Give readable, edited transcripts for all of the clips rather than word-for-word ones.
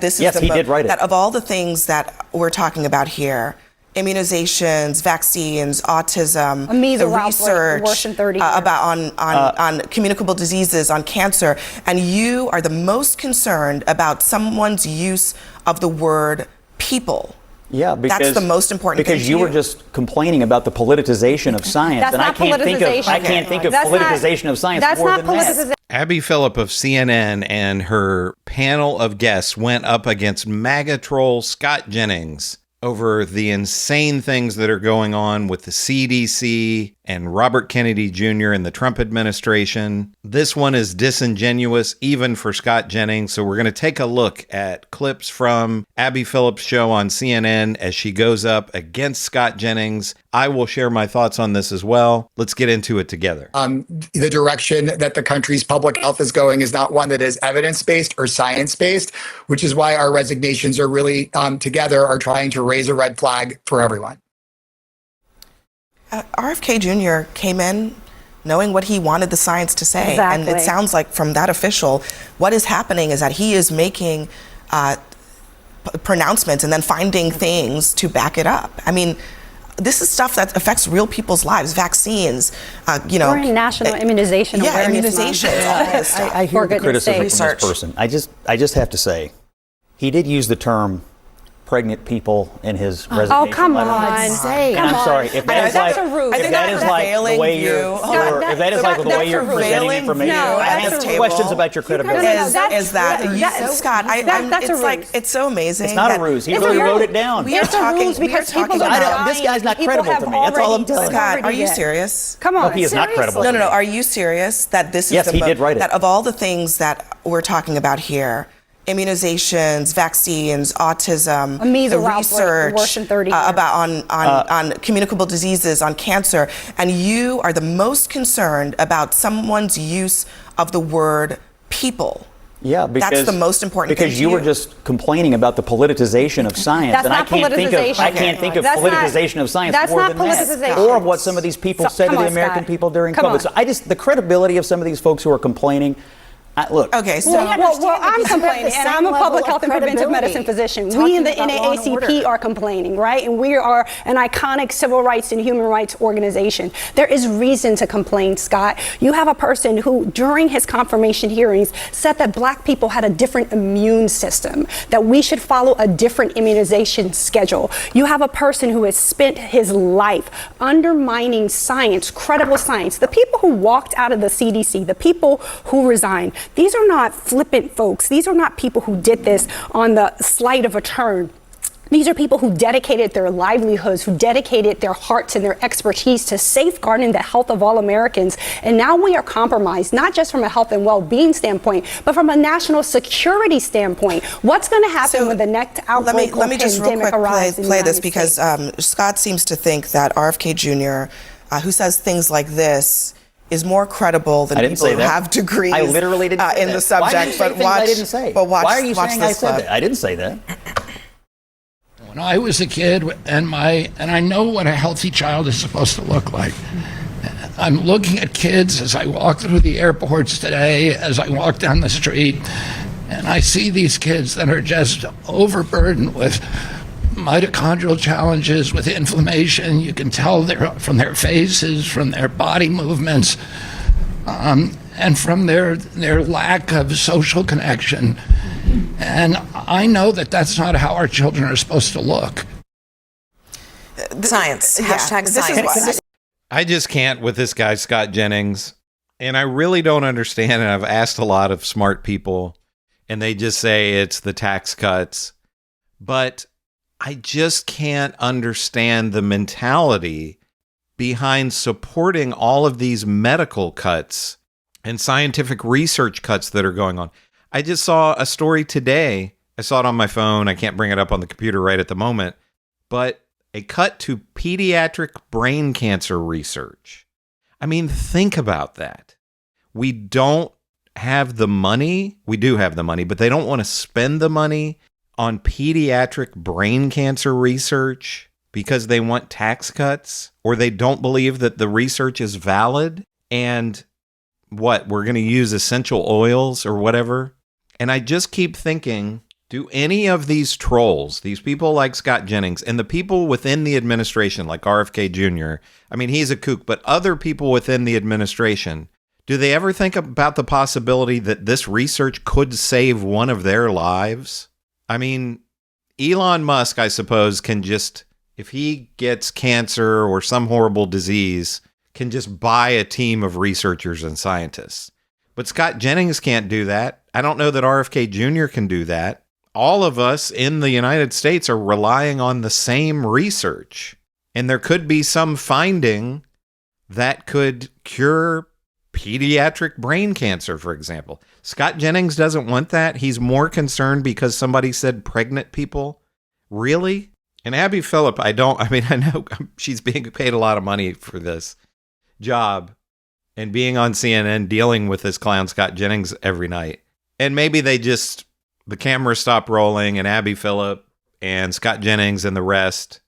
This is yes, he did write it. That of all the things that we're talking about here, immunizations, vaccines, autism, the research about on communicable diseases, on cancer, and you are the most concerned about someone's use of the word people. Yeah, because that's the most important thing. Because you were just complaining about the politicization of science, and I can't think of politicization of science more than that. Abby Phillip of CNN and her panel of guests went up against MAGA troll Scott Jennings over the insane things that are going on with the CDC and Robert Kennedy Jr. and the Trump administration. This one is disingenuous even for Scott Jennings. So we're going to take a look at clips from Abby Phillip's show on CNN as she goes up against Scott Jennings. I will share my thoughts on this as well. Let's get into it together. The direction that the country's public health is going is not one that is evidence-based or science-based, which is why our resignations are really together are trying to raise a red flag for everyone. RFK Jr. came in knowing what he wanted the science to say. Exactly. And it sounds like from that official, what is happening is that he is making pronouncements and then finding things to back it up. I mean, this is stuff that affects real people's lives. Vaccines, We're in National Immunization Awareness Month. I hear the criticism from this person. I just have to say, he did use the term pregnant people in his resignation Oh, come letter. on. I'm sorry. If that is like the way you're presenting information, I have questions about your credibility. Scott, it's so amazing. It's not a ruse. He really wrote it down. It's a ruse because people are dying. This guy's not credible to me. That's all I'm telling you. Scott, are you serious? Come on. No, he is not credible. No. Are you serious that this is yes, he did write it. That of all the things that we're talking about here, immunizations, vaccines, autism, the research about on communicable diseases, on cancer, and you are the most concerned about someone's use of the word people. Yeah, because that's the most important thing. Because you were just complaining about the politicization of science, and I can't think of politicization of science more than that, or of what some of these people said to the American people during COVID. So the credibility of some of these folks who are complaining. Look. Okay, so I'm complaining, and I'm a public health and preventive medicine physician. We in the NAACP are complaining, right? And we are an iconic civil rights and human rights organization. There is reason to complain, Scott. You have a person who, during his confirmation hearings, said that Black people had a different immune system, that we should follow a different immunization schedule. You have a person who has spent his life undermining science, credible science. The people who walked out of the CDC, the people who resigned, these are not flippant folks. These are not people who did this on the slight of a turn. These are people who dedicated their livelihoods, who dedicated their hearts and their expertise to safeguarding the health of all Americans. And now we are compromised, not just from a health and well-being standpoint, but from a national security standpoint. What's going to happen when the next outbreak or pandemic arrives in the United States? Because Scott seems to think that RFK Jr., who says things like this, is more credible than people who have degrees I literally didn't in the subject. I didn't say. Why are you saying I said that? I didn't say that. When I was a kid, and I know what a healthy child is supposed to look like. I'm looking at kids as I walk through the airports today, as I walk down the street, and I see these kids that are just overburdened with mitochondrial challenges, with inflammation. You can tell from their faces, from their body movements, and from their lack of social connection. And I know that that's not how our children are supposed to look. Science. Hashtag science. I just can't with this guy, Scott Jennings. And I really don't understand. And I've asked a lot of smart people, and they just say it's the tax cuts. But I just can't understand the mentality behind supporting all of these medical cuts and scientific research cuts that are going on. I just saw a story today. I saw it on my phone. I can't bring it up on the computer right at the moment, but a cut to pediatric brain cancer research. I mean, think about that. We don't have the money. We do have the money, but they don't want to spend the money on pediatric brain cancer research because they want tax cuts, or they don't believe that the research is valid. And we're going to use essential oils or whatever. And I just keep thinking, Do any of these trolls, these people like Scott Jennings, and the people within the administration, like RFK Jr., I mean, he's a kook, but other people within the administration, do they ever think about the possibility that this research could save one of their lives? I mean, Elon Musk, I suppose, can just, if he gets cancer or some horrible disease, can just buy a team of researchers and scientists. But Scott Jennings can't do that. I don't know that RFK Jr. can do that. All of us in the United States are relying on the same research. And there could be some finding that could cure pediatric brain cancer, for example. Scott Jennings doesn't want that. He's more concerned because somebody said pregnant people. Really? And Abby Phillip, I know she's being paid a lot of money for this job and being on CNN dealing with this clown Scott Jennings every night. And maybe the camera stopped rolling and Abby Phillip and Scott Jennings and the rest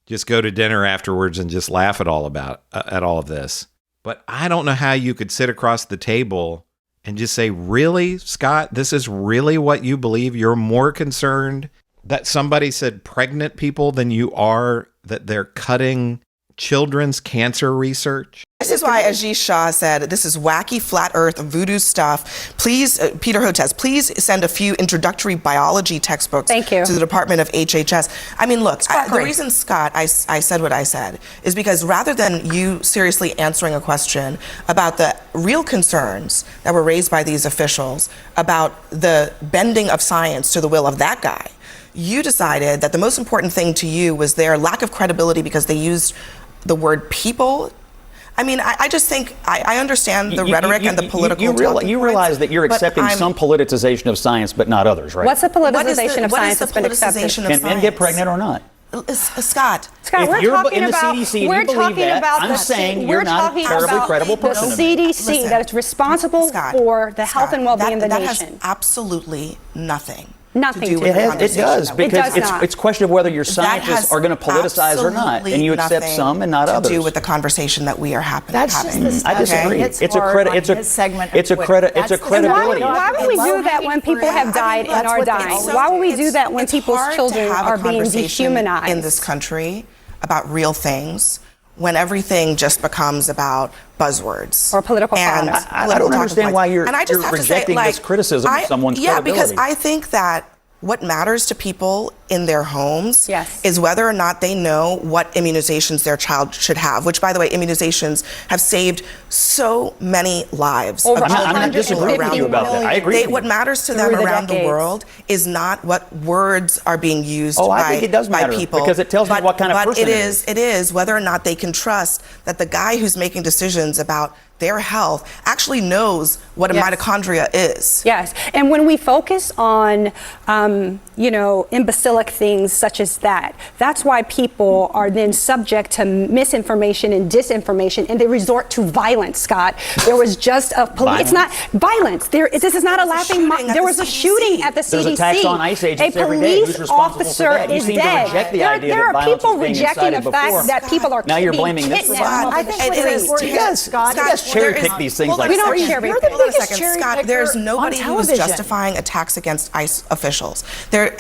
just go to dinner afterwards and just laugh at all of this. But I don't know how you could sit across the table and just say, really, Scott, this is really what you believe? You're more concerned that somebody said pregnant people than you are that they're cutting children's cancer research? This is why Aziz Shah said, this is wacky flat earth voodoo stuff. Please, Peter Hotez, please send a few introductory biology textbooks to the Department of HHS. I mean, look, the reason, Scott, I said what I said is because rather than you seriously answering a question about the real concerns that were raised by these officials about the bending of science to the will of that guy, you decided that the most important thing to you was their lack of credibility because they used the word people. I mean, I just think I understand the rhetoric and the political. You realize that you're accepting some politicization of science, but not others, right? What's the politicization of science that's been accepted? Can men get pregnant or not? Scott, if you're in the CDC and you believe that, I'm saying you're not a terribly credible person. The CDC that is responsible for the health and well-being of the nation. That has absolutely nothing. Nothing to do to with do. the conversation. It does, because it's a question of whether your scientists are going to politicize or not, and you accept some and not others. To do with the conversation that we are having. That's just the stuff. I disagree. It's a credibility. Why would we do that when people have died and are dying? Why would we do that when people's children are being dehumanized in this country about real things? When everything just becomes about buzzwords or political products. I don't understand why you're rejecting this criticism of someone's credibility. Yeah, because I think that what matters to people in their homes is whether or not they know what immunizations their child should have, which, by the way, immunizations have saved so many lives. I'm not disagreeing with you about that. I agree. What matters to them around the world is not what words are being used I think it does matter, by people. Because it tells me what kind of person it is. It is whether or not they can trust that the guy who's making decisions about their health actually knows what a mitochondria is. Yes, and when we focus on, imbecilic things such as that, that's why people are then subject to misinformation and disinformation, and they resort to violence, Scott. There was just it's not violence. This is not a laughing there was a shooting at the CDC. There's attacks on ICE agents every day. A police officer is dead. There are people rejecting the fact that people are now you're blaming this. I think Scott, cherry pick these things like we don't cherry pick. Hold on a second, Scott. There's nobody who is justifying attacks against ICE officials.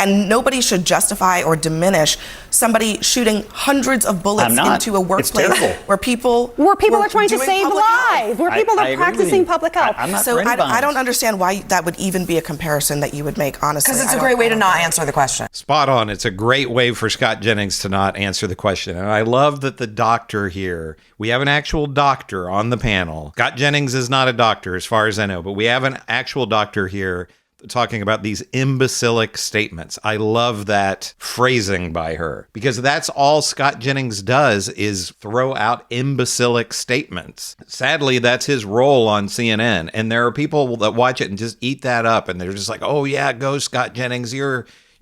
And nobody should justify or diminish somebody shooting hundreds of bullets into a workplace where people are trying to save lives, where people are practicing public health. I don't understand why that would even be a comparison that you would make, honestly. Because it's a great way to not answer the question. Spot on. It's a great way for Scott Jennings to not answer the question. And I love that the doctor here, we have an actual doctor on the panel. Scott Jennings is not a doctor, as far as I know, but we have an actual doctor here talking about these imbecilic statements. I love that phrasing by her, because that's all Scott Jennings does is throw out imbecilic statements. Sadly, that's his role on CNN. And there are people that watch it and just eat that up. And they're just like, oh yeah, go Scott Jennings.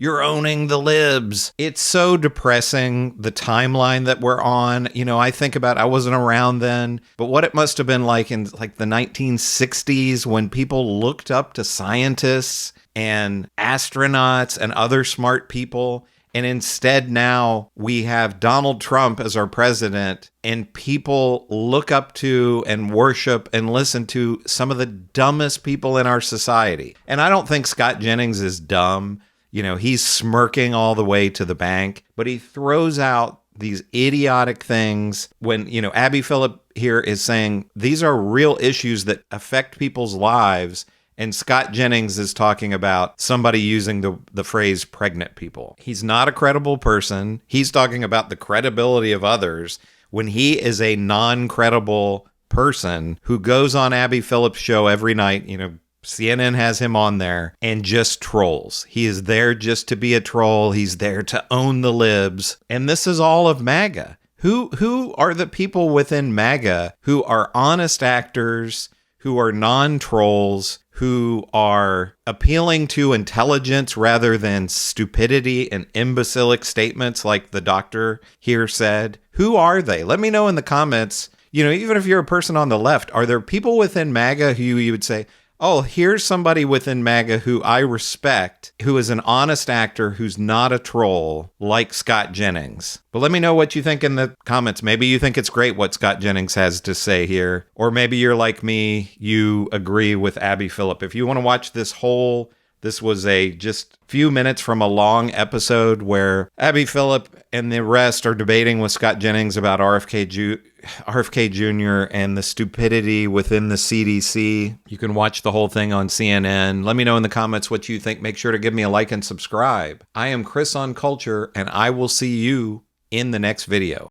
You're owning the libs. It's so depressing, the timeline that we're on. I think about, I wasn't around then, but what it must have been like in the 1960s when people looked up to scientists and astronauts and other smart people. And instead now we have Donald Trump as our president, and people look up to and worship and listen to some of the dumbest people in our society. And I don't think Scott Jennings is dumb. He's smirking all the way to the bank, but he throws out these idiotic things when, Abby Phillip here is saying these are real issues that affect people's lives. And Scott Jennings is talking about somebody using the phrase pregnant people. He's not a credible person. He's talking about the credibility of others when he is a non-credible person who goes on Abby Phillip's show every night. CNN has him on there and just trolls. He is there just to be a troll. He's there to own the libs. And this is all of MAGA. Who are the people within MAGA who are honest actors, who are non-trolls, who are appealing to intelligence rather than stupidity and imbecilic statements like the doctor here said? Who are they? Let me know in the comments. Even if you're a person on the left, are there people within MAGA who you would say, oh, here's somebody within MAGA who I respect, who is an honest actor, who's not a troll, like Scott Jennings? But let me know what you think in the comments. Maybe you think it's great what Scott Jennings has to say here. Or maybe you're like me, you agree with Abby Phillip. If you want to watch this was a just few minutes from a long episode where Abby Phillip and the rest are debating with Scott Jennings about RFK Jr. and the stupidity within the CDC. You can watch the whole thing on CNN. Let me know in the comments what you think. Make sure to give me a like and subscribe. I am Chris on Culture, and I will see you in the next video.